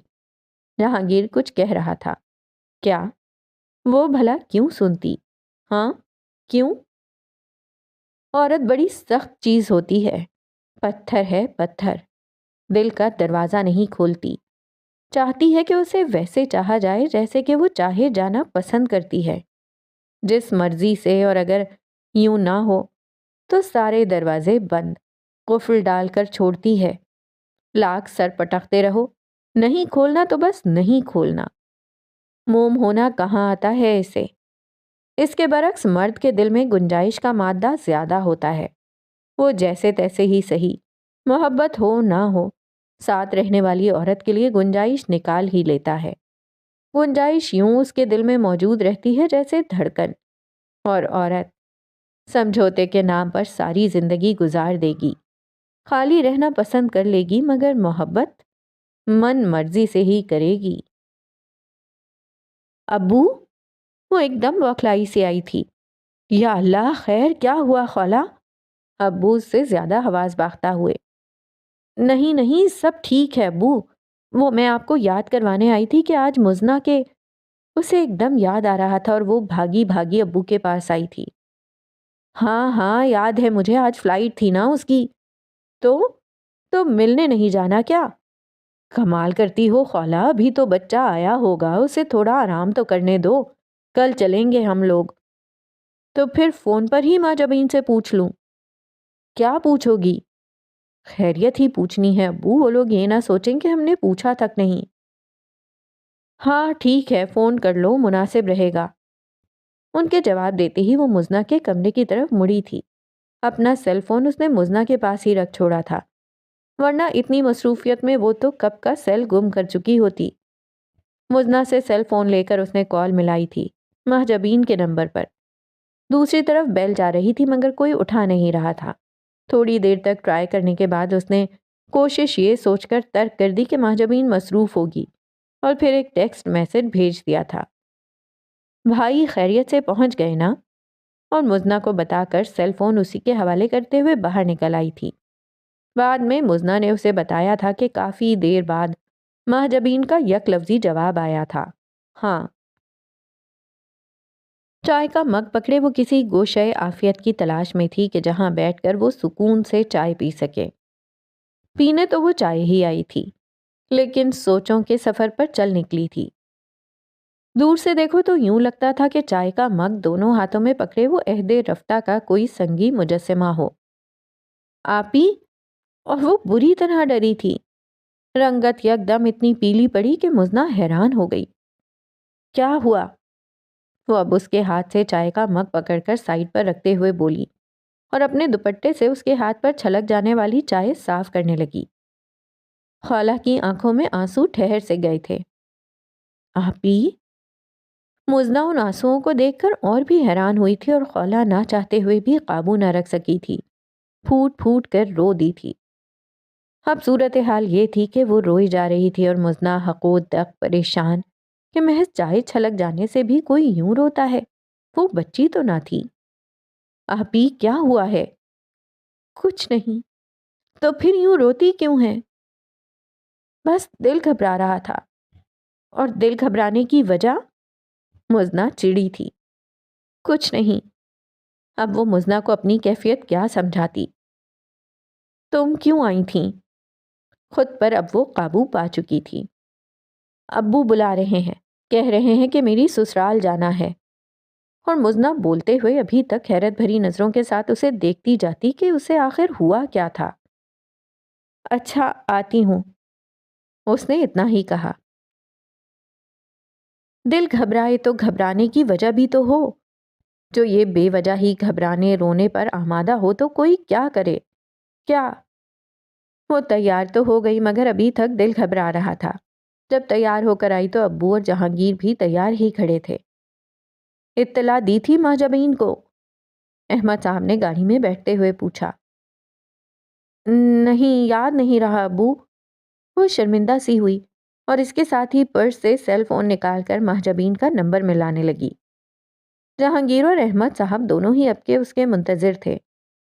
جہانگیر کچھ کہہ رہا تھا۔ کیا؟ وہ بھلا کیوں سنتی؟ ہاں کیوں؟ عورت بڑی سخت چیز ہوتی ہے، پتھر ہے پتھر، دل کا دروازہ نہیں کھولتی، چاہتی ہے کہ اسے ویسے چاہا جائے جیسے کہ وہ چاہے جانا پسند کرتی ہے، جس مرضی سے، اور اگر یوں نہ ہو تو سارے دروازے بند، قفل ڈال کر چھوڑتی ہے۔ لاکھ سر پٹکتے رہو، نہیں کھولنا تو بس نہیں کھولنا۔ موم ہونا کہاں آتا ہے اسے؟ اس کے برعکس مرد کے دل میں گنجائش کا مادہ زیادہ ہوتا ہے۔ وہ جیسے تیسے ہی صحیح، محبت ہو نہ ہو، ساتھ رہنے والی عورت کے لیے گنجائش نکال ہی لیتا ہے۔ گنجائش یوں اس کے دل میں موجود رہتی ہے جیسے دھڑکن، اور عورت سمجھوتے کے نام پر ساری زندگی گزار دے گی، خالی رہنا پسند کر لے گی مگر محبت من مرضی سے ہی کرے گی۔ ابو؟ وہ ایک دم بوکھلائی سے آئی تھی۔ یا اللہ، خیر کیا ہوا خالہ؟ ابو اس سے زیادہ حواس باختہ ہوئے۔ نہیں نہیں، سب ٹھیک ہے ابو، وہ میں آپ کو یاد کروانے آئی تھی کہ آج مزنہ کے… اسے ایک دم یاد آ رہا تھا اور وہ بھاگی بھاگی ابو کے پاس آئی تھی۔ ہاں ہاں یاد ہے مجھے، آج فلائٹ تھی نا اس کی۔ تو ملنے نہیں جانا کیا؟ کمال کرتی ہو خالہ، ابھی تو بچہ آیا ہوگا، اسے تھوڑا آرام تو کرنے دو، کل چلیں گے ہم لوگ۔ تو پھر فون پر ہی ماں جبین سے پوچھ لوں۔ کیا پوچھو گی؟ خیریت ہی پوچھنی ہے ابو، وہ لوگ یہ نہ سوچیں کہ ہم نے پوچھا تک نہیں۔ ہاں ٹھیک ہے، فون کر لو، مناسب رہے گا۔ ان کے جواب دیتے ہی وہ مزنہ کے کمرے کی طرف مڑی تھی۔ اپنا سیل فون اس نے مزنہ کے پاس ہی رکھ چھوڑا تھا، ورنہ اتنی مصروفیت میں وہ تو کب کا سیل گم کر چکی ہوتی۔ مزنہ سے سیل فون لے کر اس نے کال ملائی تھی مہجبین کے نمبر پر۔ دوسری طرف بیل جا رہی تھی مگر کوئی اٹھا نہیں رہا تھا۔ تھوڑی دیر تک ٹرائی کرنے کے بعد اس نے کوشش یہ سوچ کر ترک کر دی کہ مہجبین مصروف ہوگی، اور پھر ایک ٹیکسٹ میسج بھیج دیا تھا، بھائی خیریت سے پہنچ گئے نا؟ اور مزنہ کو بتا کر سیل فون اسی کے حوالے کرتے ہوئے باہر نکل آئی تھی۔ بعد میں مزنہ نے اسے بتایا تھا کہ کافی دیر بعد مہجبین کا یک لفظی جواب آیا تھا، ہاں۔ چائے کا مگ پکڑے وہ کسی گوشے عافیت کی تلاش میں تھی کہ جہاں بیٹھ کر وہ سکون سے چائے پی سکے۔ پینے تو وہ چائے ہی آئی تھی، لیکن سوچوں کے سفر پر چل نکلی تھی۔ دور سے دیکھو تو یوں لگتا تھا کہ چائے کا مگ دونوں ہاتھوں میں پکڑے وہ عہد رفتہ کا کوئی سنگی مجسمہ ہو۔ آپی؟ اور وہ بری طرح ڈری تھی۔ رنگت یک دم اتنی پیلی پڑی کہ مزنہ حیران ہو گئی۔ کیا ہوا؟ وہ اب اس کے ہاتھ سے چائے کا مگ پکڑ کر سائڈ پر رکھتے ہوئے بولی، اور اپنے دوپٹے سے اس کے ہاتھ پر چھلک جانے والی چائے صاف کرنے لگی۔ خالہ کی آنکھوں میں آنسو ٹھہر سے گئے تھے۔ آپی؟ مزنہ ان آنسوؤں کو دیکھ کر اور بھی حیران ہوئی تھی اور خالہ نہ چاہتے ہوئے بھی قابو نہ رکھ سکی تھی، پھوٹ پھوٹ کر رو دی تھی۔ اب صورتحال یہ تھی کہ وہ روئی جا رہی تھی اور مزنہ حقود دق پریشان کہ محض چائے چھلک جانے سے بھی کوئی یوں روتا ہے، وہ بچی تو نہ تھی۔ آپی کیا ہوا ہے؟ کچھ نہیں۔ تو پھر یوں روتی کیوں ہے؟ بس دل گھبرا رہا تھا۔ اور دل گھبرانے کی وجہ؟ مزنہ چڑی تھی۔ کچھ نہیں۔ اب وہ مزنہ کو اپنی کیفیت کیا سمجھاتی؟ تم کیوں آئی تھیں؟ خود پر اب وہ قابو پا چکی تھی۔ ابو بلا رہے ہیں، کہہ رہے ہیں کہ میری سسرال جانا ہے۔ اور مزنہ بولتے ہوئے ابھی تک حیرت بھری نظروں کے ساتھ اسے دیکھتی جاتی کہ اسے آخر ہوا کیا تھا۔ اچھا آتی ہوں، اس نے اتنا ہی کہا۔ دل گھبرائے تو گھبرانے کی وجہ بھی تو ہو۔ جو یہ بے وجہ ہی گھبرانے رونے پر آمادہ ہو تو کوئی کیا کرے؟ کیا؟ وہ تیار تو ہو گئی مگر ابھی تک دل گھبرا رہا تھا۔ جب تیار ہو کر آئی تو ابو اور جہانگیر بھی تیار ہی کھڑے تھے۔ اطلاع دی تھی مہجبین کو؟ احمد صاحب نے گاڑی میں بیٹھتے ہوئے پوچھا۔ نہیں، یاد نہیں رہا ابو۔ وہ شرمندہ سی ہوئی اور اس کے ساتھ ہی پرس سے سیل فون نکال کر مہجبین کا نمبر ملانے لگی۔ جہانگیر اور احمد صاحب دونوں ہی اب کے اس کے منتظر تھے۔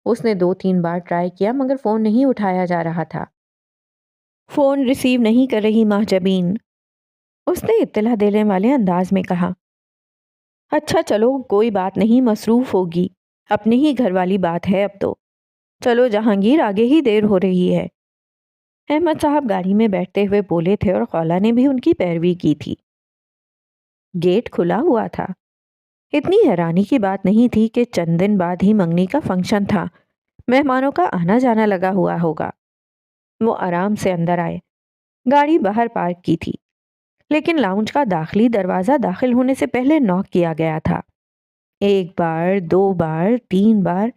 اس نے 2-3 بار ٹرائی کیا مگر فون نہیں اٹھایا جا رہا تھا۔ فون ریسیو نہیں کر رہی مہجبین، اس نے اطلاع دینے والے انداز میں کہا۔ اچھا چلو کوئی بات نہیں، مصروف ہوگی، اپنے ہی گھر والی بات ہے اب تو۔ چلو جہانگیر آگے ہی دیر ہو رہی ہے۔ احمد صاحب گاڑی میں بیٹھتے ہوئے بولے تھے اور خالہ نے بھی ان کی پیروی کی تھی۔ گیٹ کھلا ہوا تھا۔ اتنی حیرانی کی بات نہیں تھی کہ چند دن بعد ہی منگنی کا فنکشن تھا، مہمانوں کا آنا جانا لگا ہوا ہوگا۔ وہ آرام سے اندر آئے، گاڑی باہر پارک کی تھی، لیکن لاؤنج کا داخلی دروازہ داخل ہونے سے پہلے نوک کیا گیا تھا۔ 1 بار، 2 بار، 3 بار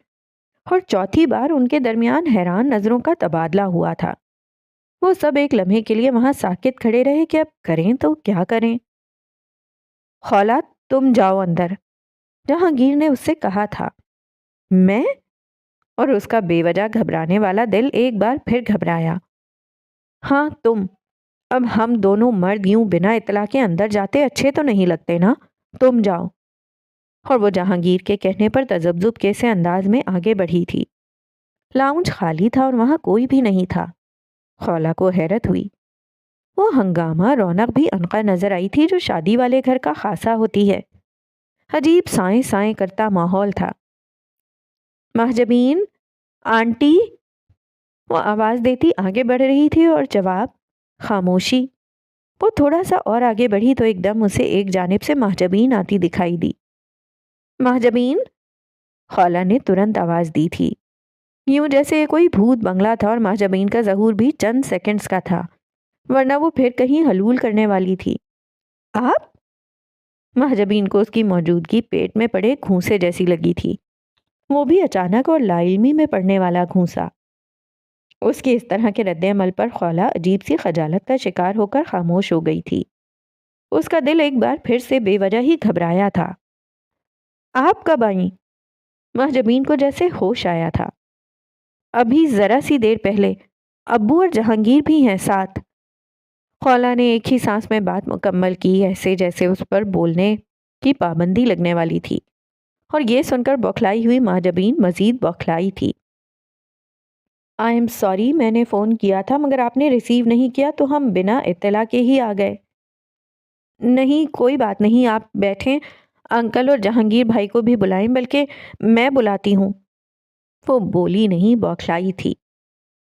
اور چوتھی بار ان کے درمیان حیران نظروں کا تبادلہ ہوا تھا۔ وہ سب ایک لمحے کے لیے وہاں ساکت کھڑے رہے کہ اب کریں تو کیا کریں۔ خولا، تم جاؤ اندر، جہانگیر نے اس سے کہا تھا۔ میں؟ اور اس کا بے وجہ گھبرانے والا دل ایک بار پھر گھبرایا۔ ہاں تم، اب ہم دونوں مرد یوں بنا اطلاع کے اندر جاتے اچھے تو نہیں لگتے نا، تم جاؤ۔ اور وہ جہانگیر کے کہنے پر تذبذب کے سے انداز میں آگے بڑھی تھی۔ لاؤنج خالی تھا اور وہاں کوئی بھی نہیں تھا۔ خولا کو حیرت ہوئی۔ وہ ہنگامہ رونق بھی عنقا نظر آئی تھی جو شادی والے گھر کا خاصا ہوتی ہے۔ عجیب سائیں سائیں کرتا ماحول تھا۔ محجبین، آنٹی، وہ آواز دیتی آگے بڑھ رہی تھی اور جواب خاموشی۔ وہ تھوڑا سا اور آگے بڑھی تو ایک دم اسے ایک جانب سے محجبین آتی دکھائی دی۔ محجبین، خولا نے ترنت آواز دی تھی، یوں جیسے یہ کوئی بھوت بنگلہ تھا اور محجبین کا ظہور بھی چند سیکنڈز کا تھا، ورنہ وہ پھر کہیں حلول کرنے والی تھی۔ آپ؟ محجبین کو اس کی موجودگی پیٹ میں پڑے گھونسے جیسی لگی تھی، وہ بھی اچانک اور لا علمی میں پڑنے والا گھونسا۔ اس کے اس طرح کے رد عمل پر خولا عجیب سی خجالت کا شکار ہو کر خاموش ہو گئی تھی۔ اس کا دل ایک بار پھر سے بے وجہ ہی گھبرایا تھا۔ آپ کب آئیں؟ محجبین کو جیسے ہوش آیا تھا۔ ابھی ذرا سی دیر پہلے، ابو اور جہانگیر بھی ہیں ساتھ۔ خولا نے ایک ہی سانس میں بات مکمل کی، ایسے جیسے اس پر بولنے کی پابندی لگنے والی تھی، اور یہ سن کر بوکھلائی ہوئی محجبین مزید بوکھلائی تھی۔ آئی ایم سوری، میں نے فون کیا تھا مگر آپ نے ریسیو نہیں کیا تو ہم بنا اطلاع کے ہی آ گئے۔ نہیں کوئی بات نہیں، آپ بیٹھیں، انکل اور جہانگیر بھائی کو بھی بلائیں، بلکہ میں بلاتی ہوں۔ وہ بولی نہیں، بوکھلائی تھی۔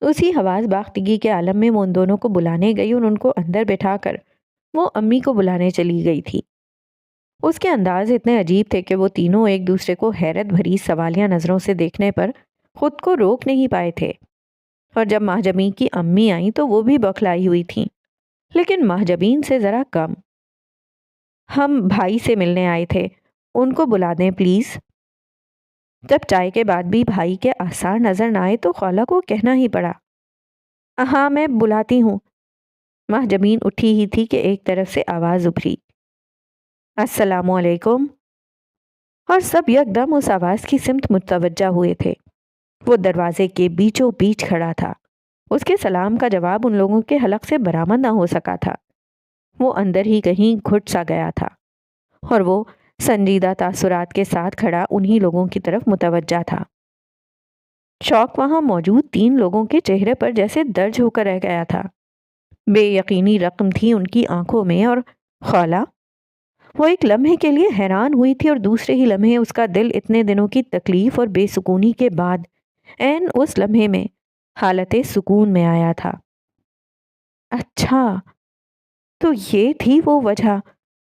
اسی حواس باختگی کے عالم میں وہ ان دونوں کو بلانے گئی اور ان کو اندر بٹھا کر وہ امی کو بلانے چلی گئی تھی۔ اس کے انداز اتنے عجیب تھے کہ وہ تینوں ایک دوسرے کو حیرت بھری سوالیہ نظروں سے دیکھنے پر خود کو روک نہیں پائے تھے۔ اور جب محجبین کی امی آئیں تو وہ بھی بوکھلائی ہوئی تھیں، لیکن محجبین سے ذرا کم۔ ہم بھائی سے ملنے آئے تھے، ان کو بلا دیں پلیز۔ جب چائے کے بعد بھی بھائی کے آثار نظر نہ آئے تو خولا کو کہنا ہی پڑا۔ ہاں میں بلاتی ہوں۔ محجبین اٹھی ہی تھی کہ ایک طرف سے آواز ابھری، السلام علیکم، اور سب یکدم اس آواز کی سمت متوجہ ہوئے تھے۔ وہ دروازے کے بیچوں بیچ کھڑا تھا۔ اس کے سلام کا جواب ان لوگوں کے حلق سے برآمد نہ ہو سکا تھا۔ وہ اندر ہی کہیں گھٹ سا گیا تھا، اور وہ سنجیدہ تاثرات کے ساتھ کھڑا انہی لوگوں کی طرف متوجہ تھا۔ شوق وہاں موجود 3 لوگوں کے چہرے پر جیسے درج ہو کر رہ گیا تھا۔ بے یقینی رقم تھی ان کی آنکھوں میں، اور خولا، وہ ایک لمحے کے لیے حیران ہوئی تھی اور دوسرے ہی لمحے اس کا دل اتنے دنوں کی تکلیف اور بے سکونی کے بعد عین اس لمحے میں حالت سکون میں آیا تھا۔ اچھا، تو یہ تھی وہ وجہ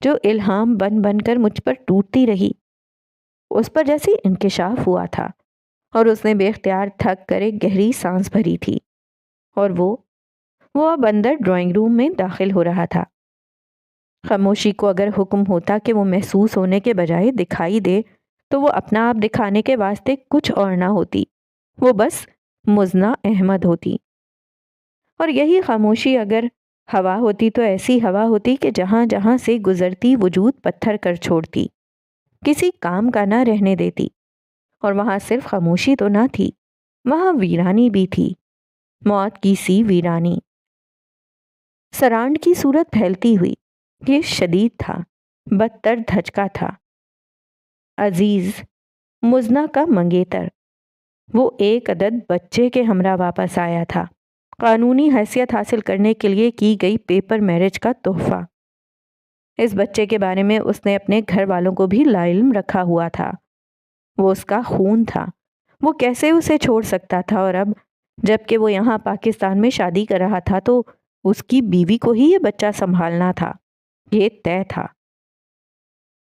جو الہام بن بن کر مجھ پر ٹوٹتی رہی۔ اس پر جیسے انکشاف ہوا تھا اور اس نے بے اختیار تھک کر ایک گہری سانس بھری تھی، اور وہ اب اندر ڈرائنگ روم میں داخل ہو رہا تھا۔ خاموشی کو اگر حکم ہوتا کہ وہ محسوس ہونے کے بجائے دکھائی دے تو وہ اپنا آپ دکھانے کے واسطے کچھ اور نہ ہوتی، وہ بس مزنہ احمد ہوتی۔ اور یہی خاموشی اگر ہوا ہوتی تو ایسی ہوا ہوتی کہ جہاں جہاں سے گزرتی وجود پتھر کر چھوڑتی، کسی کام کا نہ رہنے دیتی۔ اور وہاں صرف خاموشی تو نہ تھی، وہاں ویرانی بھی تھی، موت کی سی ویرانی۔ سرانڈ کی صورت پھیلتی ہوئی، یہ شدید تھا، بدتر دھچکا تھا۔ عزیز، مزنہ کا منگیتر، وہ ایک عدد بچے کے ہمراہ واپس آیا تھا، قانونی حیثیت حاصل کرنے کے لیے کی گئی پیپر میرج کا تحفہ۔ اس بچے کے بارے میں اس نے اپنے گھر والوں کو بھی لاعلم رکھا ہوا تھا۔ وہ اس کا خون تھا، وہ کیسے اسے چھوڑ سکتا تھا؟ اور اب جب کہ وہ یہاں پاکستان میں شادی کر رہا تھا تو اس کی بیوی کو ہی یہ بچہ سنبھالنا تھا، یہ طے تھا۔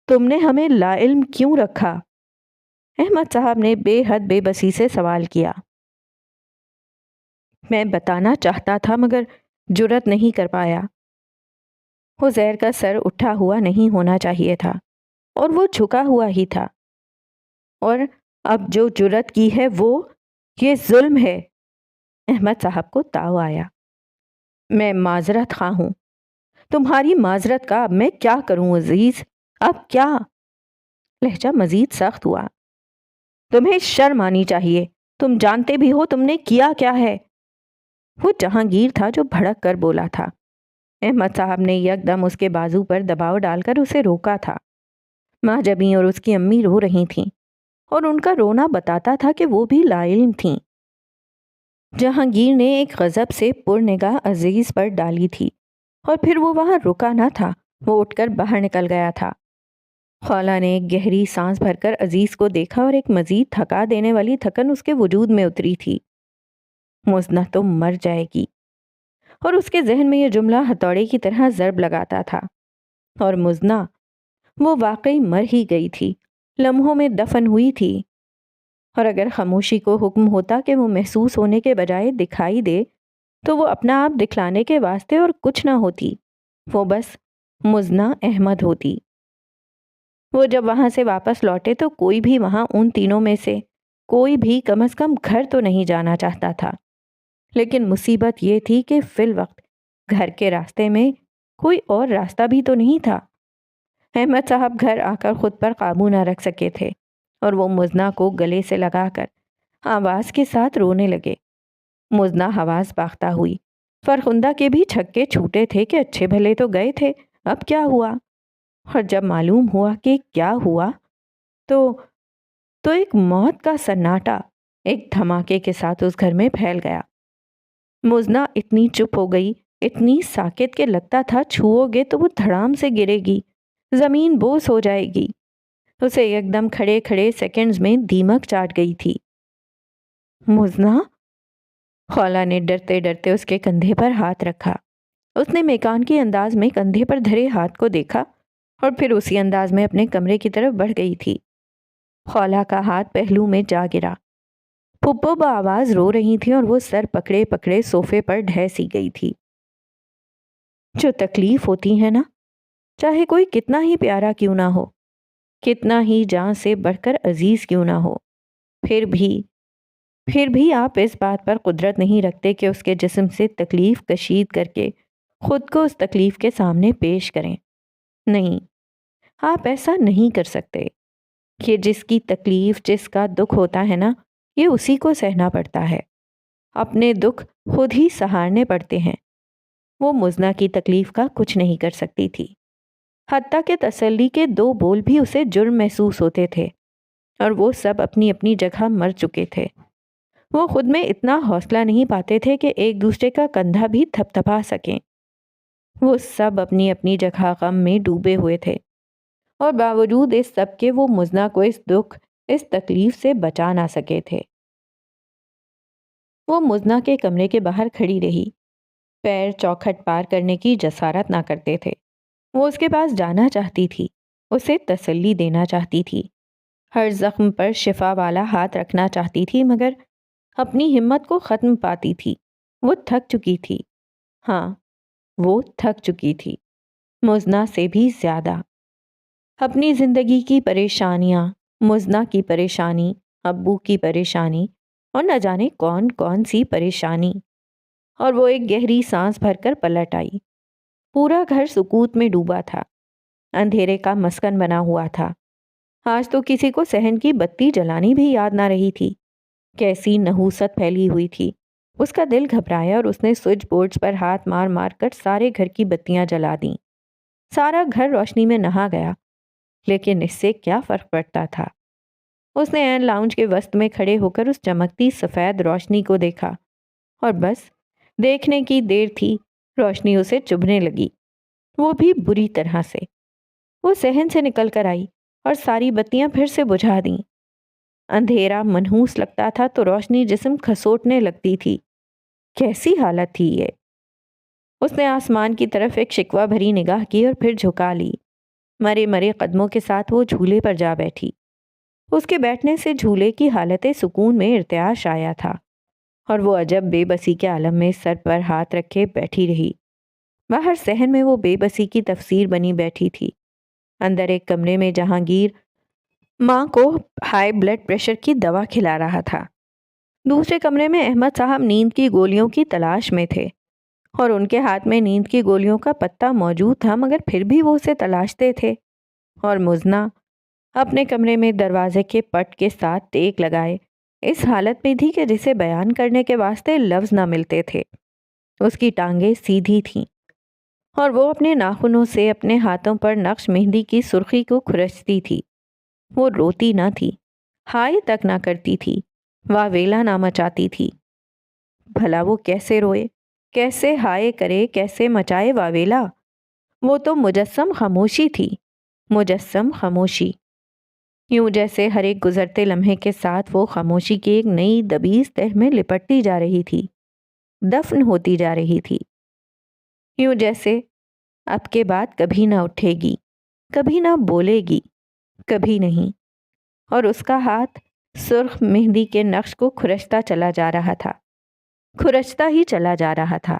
تم نے ہمیں لاعلم کیوں رکھا؟ احمد صاحب نے بے حد بے بسی سے سوال کیا۔ میں بتانا چاہتا تھا مگر جرأت نہیں کر پایا۔ حزیر کا سر اٹھا ہوا نہیں ہونا چاہیے تھا اور وہ جھکا ہوا ہی تھا، اور اب جو جرت کی ہے وہ یہ ظلم ہے۔ احمد صاحب کو تاؤ آیا۔ میں معذرت خواہ ہوں۔ تمہاری معذرت کا اب میں کیا کروں عزیز؟ اب کیا؟ لہجہ مزید سخت ہوا۔ تمہیں شرم آنی چاہیے، تم جانتے بھی ہو تم نے کیا کیا ہے۔ وہ جہانگیر تھا جو بھڑک کر بولا تھا۔ احمد صاحب نے یکدم اس کے بازو پر دباؤ ڈال کر اسے روکا تھا۔ ماں جبیں اور اس کی امی رو رہی تھیں، اور ان کا رونا بتاتا تھا کہ وہ بھی لا علم تھیں۔ جہانگیر نے ایک غضب سے پر نگاہ عزیز پر ڈالی تھی، اور پھر وہ وہاں رکا نہ تھا، وہ اٹھ کر باہر نکل گیا تھا۔ خالہ نے ایک گہری سانس بھر کر عزیز کو دیکھا، اور ایک مزید تھکا دینے والی تھکن اس کے وجود میں اتری تھی۔ مزنہ تو مر جائے گی، اور اس کے ذہن میں یہ جملہ ہتھوڑے کی طرح ضرب لگاتا تھا۔ اور مزنہ، وہ واقعی مر ہی گئی تھی، لمحوں میں دفن ہوئی تھی۔ اور اگر خاموشی کو حکم ہوتا کہ وہ محسوس ہونے کے بجائے دکھائی دے، تو وہ اپنا آپ دکھلانے کے واسطے اور کچھ نہ ہوتی، وہ بس مزنہ احمد ہوتی۔ وہ جب وہاں سے واپس لوٹے تو کوئی بھی وہاں ان تینوں میں سے کوئی بھی کم از کم گھر تو نہیں جانا چاہتا تھا، لیکن مصیبت یہ تھی کہ فی الوقت گھر کے راستے میں کوئی اور راستہ بھی تو نہیں تھا۔ احمد صاحب گھر آ کر خود پر قابو نہ رکھ سکے تھے، اور وہ مزنہ کو گلے سے لگا کر آواز کے ساتھ رونے لگے۔ مزنہ حواس باختہ ہوئی۔ فرخندہ کے بھی چھکے چھوٹے تھے کہ اچھے بھلے تو گئے تھے، اب کیا ہوا؟ اور جب معلوم ہوا کہ کیا ہوا تو ایک موت کا سناٹا ایک دھماکے کے ساتھ اس گھر میں پھیل گیا۔ مزنہ اتنی چپ ہو گئی، اتنی ساکت کہ لگتا تھا چھوؤ گے تو وہ دھڑام سے گرے گی، زمین بوس ہو جائے گی۔ اسے یکدم کھڑے کھڑے سیکنڈز میں دیمک چاٹ گئی تھی۔ مزنہ؟ خالہ نے ڈرتے ڈرتے اس کے کندھے پر ہاتھ رکھا۔ اس نے میکان کے انداز میں کندھے پر دھرے ہاتھ کو دیکھا، اور پھر اسی انداز میں اپنے کمرے کی طرف بڑھ گئی تھی۔ خالہ کا ہاتھ پہلو میں جا گرا۔ پھپھو بآواز رو رہی تھی، اور وہ سر پکڑے پکڑے صوفے پر ڈھہ سی گئی تھی۔ جو تکلیف ہوتی ہے نا، چاہے کوئی کتنا ہی پیارا کیوں نہ ہو، کتنا ہی جان سے بڑھ کر عزیز کیوں نہ ہو، پھر بھی آپ اس بات پر قدرت نہیں رکھتے کہ اس کے جسم سے تکلیف کشید کر کے خود کو اس تکلیف کے سامنے پیش کریں۔ نہیں، آپ ایسا نہیں کر سکتے۔ کہ جس کی تکلیف، جس کا دکھ ہوتا ہے نا، یہ اسی کو سہنا پڑتا ہے۔ اپنے دکھ خود ہی سہارنے پڑتے ہیں۔ وہ مزنہ کی تکلیف کا کچھ نہیں کر سکتی تھی، حتیٰ کہ تسلی کے دو بول بھی اسے جرم محسوس ہوتے تھے، اور وہ سب اپنی اپنی جگہ مر چکے تھے۔ وہ خود میں اتنا حوصلہ نہیں پاتے تھے کہ ایک دوسرے کا کندھا بھی تھپ تھپا سکیں۔ وہ سب اپنی اپنی جگہ غم میں ڈوبے ہوئے تھے، اور باوجود اس سب کے وہ مزنہ کو اس دکھ، اس تکلیف سے بچا نہ سکے تھے۔ وہ مزنہ کے کمرے کے باہر کھڑی رہی، پیر چوکھٹ پار کرنے کی جسارت نہ کرتے تھے۔ وہ اس کے پاس جانا چاہتی تھی، اسے تسلی دینا چاہتی تھی، ہر زخم پر شفا والا ہاتھ رکھنا چاہتی تھی، مگر اپنی ہمت کو ختم پاتی تھی۔ وہ تھک چکی تھی، ہاں وہ تھک چکی تھی، مزنہ سے بھی زیادہ۔ اپنی زندگی کی پریشانیاں، مزنہ کی پریشانی، ابو کی پریشانی، اور نہ جانے کون کون سی پریشانی۔ اور وہ ایک گہری سانس بھر کر پلٹ آئی۔ پورا گھر سکوت میں ڈوبا تھا، اندھیرے کا مسکن بنا ہوا تھا۔ آج تو کسی کو صحن کی بتی جلانی بھی یاد نہ رہی تھی۔ کیسی نحوست پھیلی ہوئی تھی۔ اس کا دل گھبرایا، اور اس نے سوئچ بورڈز پر ہاتھ مار مار کر سارے گھر کی بتیاں جلا دیں۔ سارا گھر روشنی میں نہا گیا، لیکن اس سے کیا فرق پڑتا تھا؟ اس نے عین لاؤنج کے وسط میں کھڑے ہو کر اس چمکتی سفید روشنی کو دیکھا، اور بس دیکھنے کی دیر تھی، روشنی اسے چبھنے لگی، وہ بھی بری طرح سے۔ وہ صحن سے نکل کر آئی اور ساری بتیاں پھر سے بجھا دیں۔ اندھیرا منحوس لگتا تھا تو روشنی جسم کھسوٹنے لگتی تھی۔ کیسی حالت تھی یہ؟ اس نے آسمان کی طرف ایک شکوہ بھری نگاہ کی اور پھر جھکا لی۔ مرے مرے قدموں کے ساتھ وہ جھولے پر جا بیٹھی۔ اس کے بیٹھنے سے جھولے کی حالت سکون میں ارتعاش آیا تھا، اور وہ عجب بے بسی کے عالم میں سر پر ہاتھ رکھے بیٹھی رہی۔ باہر صحن میں وہ بے بسی کی تفسیر بنی بیٹھی تھی۔ اندر ایک کمرے میں جہانگیر ماں کو ہائی بلڈ پریشر کی دوا کھلا رہا تھا۔ دوسرے کمرے میں احمد صاحب نیند کی گولیوں کی تلاش میں تھے، اور ان کے ہاتھ میں نیند کی گولیوں کا پتہ موجود تھا، مگر پھر بھی وہ اسے تلاشتے تھے۔ اور مزنہ اپنے کمرے میں دروازے کے پٹ کے ساتھ ٹیک لگائے اس حالت میں تھی کہ جسے بیان کرنے کے واسطے لفظ نہ ملتے تھے۔ اس کی ٹانگیں سیدھی تھیں اور وہ اپنے ناخنوں سے اپنے ہاتھوں پر نقش مہندی کی سرخی کو کھرچتی تھی۔ وہ روتی نہ تھی، ہائے تک نہ کرتی تھی، واویلا نہ مچاتی تھی۔ بھلا وہ کیسے روئے، کیسے ہائے کرے، کیسے مچائے واویلا؟ وہ تو مجسم خاموشی تھی، مجسم خاموشی، یوں جیسے ہر ایک گزرتے لمحے کے ساتھ وہ خاموشی کی ایک نئی دبیز تہ میں لپٹتی جا رہی تھی، دفن ہوتی جا رہی تھی، یوں جیسے اب کے بعد کبھی نہ اٹھے گی، کبھی نہ بولے گی، کبھی نہیں۔ اور اس کا ہاتھ سرخ مہندی کے نقش کو کھرچتا چلا جا رہا تھا، کھرچتا ہی چلا جا رہا تھا۔